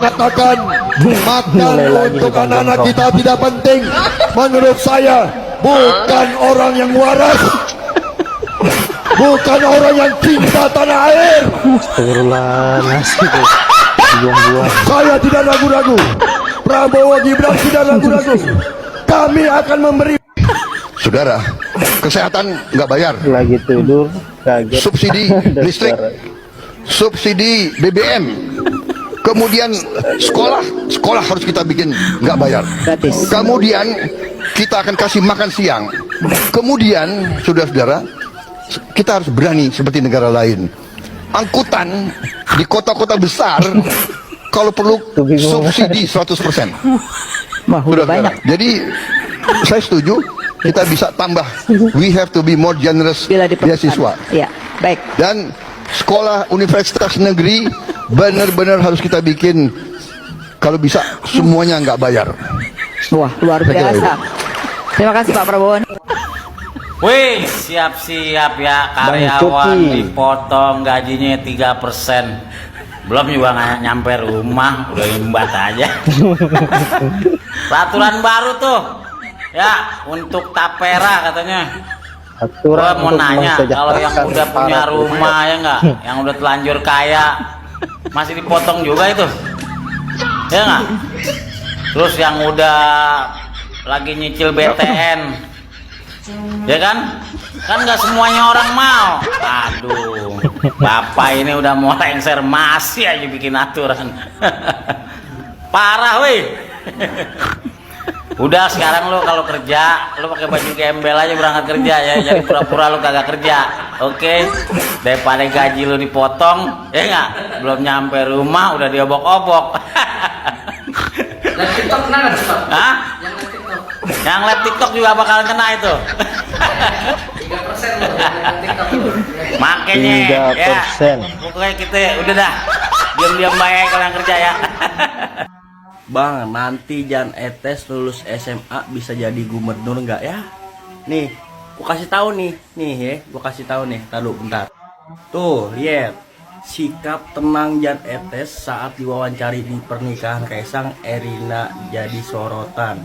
mengatakan makan untuk anak-anak kita tidak penting. Menurut saya bukan orang yang waras, bukan orang yang cinta tanah air. Astagfirullahaladzim. Buang-buang. Saya tidak ragu-ragu, Prabowo Gibran tidak ragu-ragu. Kami akan memberi. Saudara, kesehatan nggak bayar, Lagi tidur kaget. subsidi listrik, subsidi BBM, kemudian sekolah harus kita bikin nggak bayar. Gratis. Kemudian kita akan kasih makan siang. Kemudian saudara-saudara, kita harus berani seperti negara lain. Angkutan di kota-kota besar kalau perlu subsidi 100%. Mah udah banyak. Jadi saya setuju, kita bisa tambah. We have to be more generous Bila diperlukan. beasiswa. Ya, baik. Dan sekolah universitas negeri benar-benar harus kita bikin, kalau bisa semuanya nggak bayar. Wah, luar biasa. Terima kasih Pak Prabowo. Wih, siap-siap ya, karyawan dipotong gajinya 3%. Belum juga nggak nyampe rumah, udah imbat aja. Peraturan baru tuh, ya, untuk tapera katanya. Gua mau nanya, kalau yang udah punya rumah ya nggak, yang udah telanjur kaya, masih dipotong juga itu, ya nggak? Terus yang udah lagi nyicil BTN, ya kan nggak semuanya orang mau. Aduh, bapak ini udah mau lengser, masih aja bikin aturan. Parah weh. Udah sekarang lo kalau kerja lo pakai baju gembel aja berangkat kerja ya, jadi pura-pura lo kagak kerja, oke? Daripada gaji lo dipotong, ya nggak, belum nyampe rumah udah diobok-obok. Live TikTok kena nggak Pak? Hah? Yang live TikTok juga bakalan kena itu. 3% loh yang TikTok itu. Makanya ya, 3%. pokoknya kita udah dah diam-diam baik kalau yang kerja ya. Bang, nanti Jan Etes lulus SMA bisa jadi gubernur nggak ya? Nih, gua kasih tahu nih ya, gua kasih tahu nih. Taruh bentar. Tuh, lihat sikap tenang Jan Etes saat diwawancari di pernikahan Kaisang Erina jadi sorotan.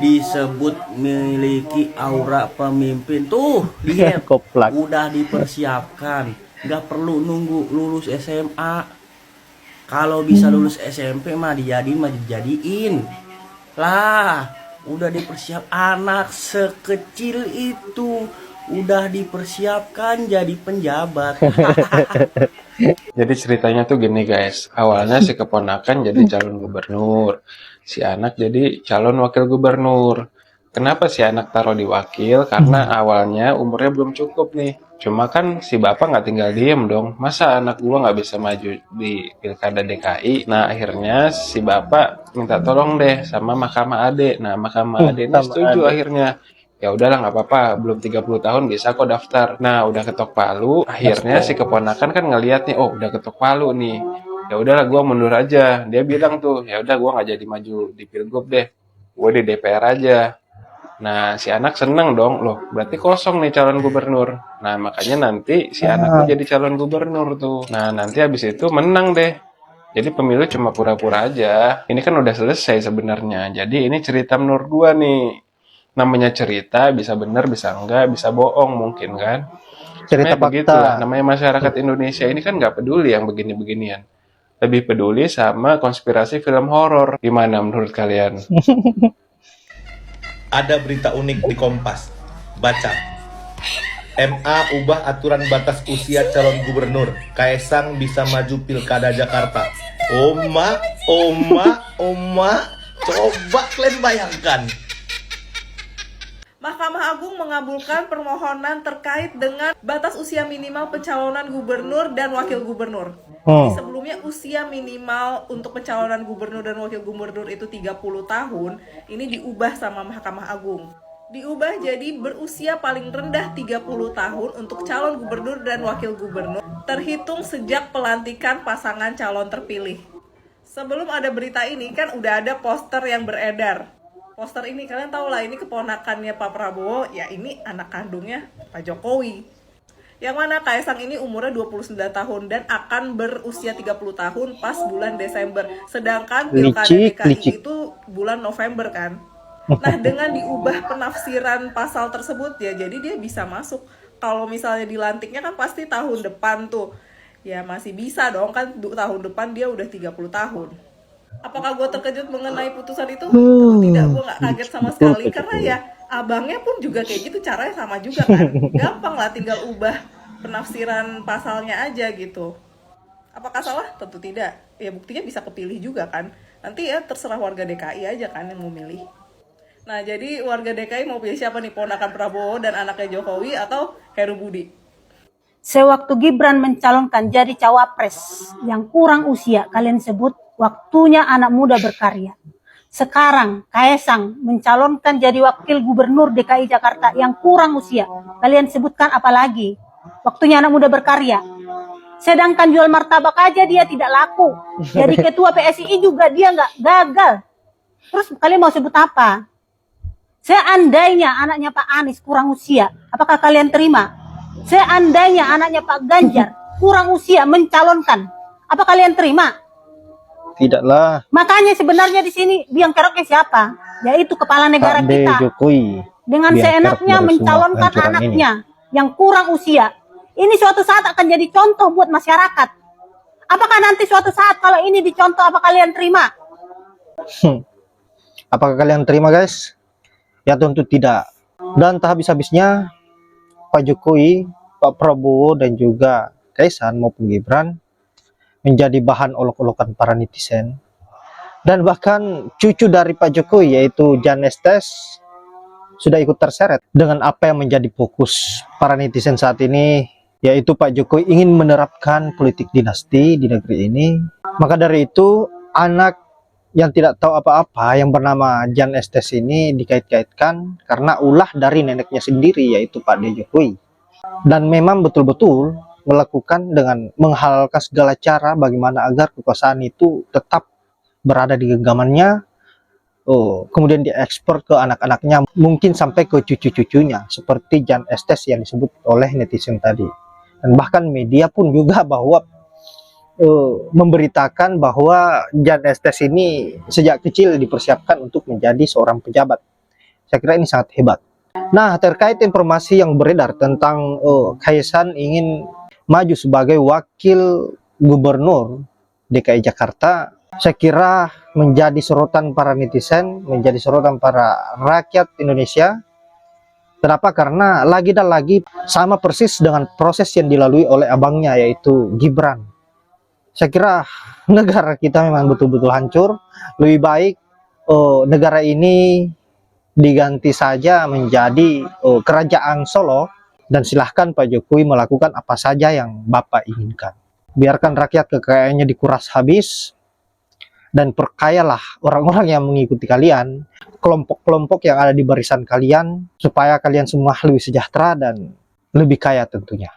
Disebut memiliki aura pemimpin. Tuh, lihat, Koplak. udah dipersiapkan, nggak perlu nunggu lulus SMA. Kalau bisa lulus SMP mah dijadiin lah. Udah dipersiap, anak sekecil itu udah dipersiapkan jadi penjabat. Jadi ceritanya tuh gini guys, awalnya si keponakan jadi calon gubernur, si anak jadi calon wakil gubernur. Kenapa si anak taruh di wakil? Karena awalnya umurnya belum cukup nih. Cuma kan si bapak nggak tinggal diem dong, masa anak gua nggak bisa maju di pilkada DKI? Nah akhirnya si bapak minta tolong deh sama Mahkamah Ade. Nah Mahkamah Ade ini setuju akhirnya. Ya udahlah nggak apa-apa, belum 30 tahun bisa kok daftar. Nah udah ketok palu, akhirnya si keponakan kan ngeliat nih, oh udah ketok palu nih. Ya udahlah gua mundur aja. Dia bilang tuh, ya udah gua nggak jadi maju di pilgub deh, gua di DPR aja. Nah, si anak seneng dong, loh, berarti kosong nih calon gubernur. Nah, makanya nanti si anaknya jadi calon gubernur tuh. Nah, nanti habis itu menang deh. Jadi pemilu cuma pura-pura aja. Ini kan udah selesai sebenarnya. Jadi ini cerita menurut gua nih. Namanya cerita, bisa benar, bisa enggak, bisa bohong mungkin kan. Cerita begitulah. fakta. Namanya masyarakat Indonesia ini kan nggak peduli yang begini-beginian. Lebih peduli sama konspirasi film horor. Gimana menurut kalian? Ada berita unik di Kompas. Baca. MA ubah aturan batas usia calon gubernur. Kaisang bisa maju pilkada Jakarta. Oma. Coba kalian bayangkan. Mahkamah Agung mengabulkan permohonan terkait dengan batas usia minimal pencalonan gubernur dan wakil gubernur. Jadi sebelumnya usia minimal untuk pencalonan gubernur dan wakil gubernur itu 30 tahun, ini diubah sama Mahkamah Agung. Diubah jadi berusia paling rendah 30 tahun untuk calon gubernur dan wakil gubernur, terhitung sejak pelantikan pasangan calon terpilih. Sebelum ada berita ini kan udah ada poster yang beredar. Poster ini kalian tahu lah, ini keponakannya Pak Prabowo, ya ini anak kandungnya Pak Jokowi. Yang mana Kaisang ini umurnya 29 tahun dan akan berusia 30 tahun pas bulan Desember. Sedangkan Pilkada DKI itu bulan November kan. Nah, dengan diubah penafsiran pasal tersebut ya, jadi dia bisa masuk. Kalau misalnya dilantiknya kan pasti tahun depan tuh. Ya masih bisa dong kan, tahun depan dia udah 30 tahun. Apakah gue terkejut mengenai putusan itu? Tentu tidak, gue gak kaget sama sekali. Karena ya abangnya pun juga kayak gitu, caranya sama juga kan. Gampang lah, tinggal ubah penafsiran pasalnya aja gitu. Apakah salah? Tentu tidak. Ya buktinya bisa kepilih juga kan. Nanti ya terserah warga DKI aja kan yang mau milih. Nah, jadi warga DKI mau pilih siapa nih? Ponakan Prabowo dan anaknya Jokowi atau Heru Budi? Sewaktu Gibran mencalonkan jadi cawapres yang kurang usia, kalian sebut waktunya anak muda berkarya. Sekarang Kaisang mencalonkan jadi wakil gubernur DKI Jakarta yang kurang usia. Kalian sebutkan apa lagi? Waktunya anak muda berkarya. Sedangkan jual martabak aja dia tidak laku. Jadi ketua PSII juga dia nggak gagal. Terus kalian mau sebut apa? Seandainya anaknya Pak Anies kurang usia, apakah kalian terima? Seandainya anaknya Pak Ganjar kurang usia mencalonkan, apa kalian terima? Tidaklah. Makanya sebenarnya di sini biang keroknya siapa? Yaitu kepala negara Pak kita. Jokowi. Dengan seenaknya mencalonkan anaknya yang kurang usia. Ini suatu saat akan jadi contoh buat masyarakat. Apakah nanti suatu saat kalau ini dicontoh, apa kalian terima? Apakah kalian terima, guys? Ya tentu tidak. Dan tak habis-habisnya Pak Jokowi, Pak Prabowo dan juga Kaisang maupun Gibran menjadi bahan olok-olokan para netizen. Dan bahkan cucu dari Pak Jokowi yaitu Jan Estes sudah ikut terseret dengan apa yang menjadi fokus para netizen saat ini, yaitu Pak Jokowi ingin menerapkan politik dinasti di negeri ini. Maka dari itu anak yang tidak tahu apa-apa yang bernama Jan Estes ini dikait-kaitkan karena ulah dari neneknya sendiri, yaitu Pak D. Jokowi. Dan memang betul-betul melakukan dengan menghalalkan segala cara bagaimana agar kekuasaan itu tetap berada di genggamannya, kemudian diekspor ke anak-anaknya, mungkin sampai ke cucu-cucunya, seperti Jan Estes yang disebut oleh netizen tadi. Dan bahkan media pun juga bahwa memberitakan bahwa Jan Estes ini sejak kecil dipersiapkan untuk menjadi seorang pejabat. Saya kira ini sangat hebat. Nah, terkait informasi yang beredar tentang Kaisang ingin maju sebagai wakil gubernur DKI Jakarta, saya kira menjadi sorotan para netizen, menjadi sorotan para rakyat Indonesia. Kenapa? Karena lagi dan lagi sama persis dengan proses yang dilalui oleh abangnya, yaitu Gibran. Saya kira negara kita memang betul-betul hancur. Lebih baik negara ini diganti saja menjadi kerajaan Solo, dan silahkan Pak Jokowi melakukan apa saja yang Bapak inginkan. Biarkan rakyat kekayaannya dikuras habis, dan perkayalah orang-orang yang mengikuti kalian, kelompok-kelompok yang ada di barisan kalian, supaya kalian semua lebih sejahtera dan lebih kaya tentunya.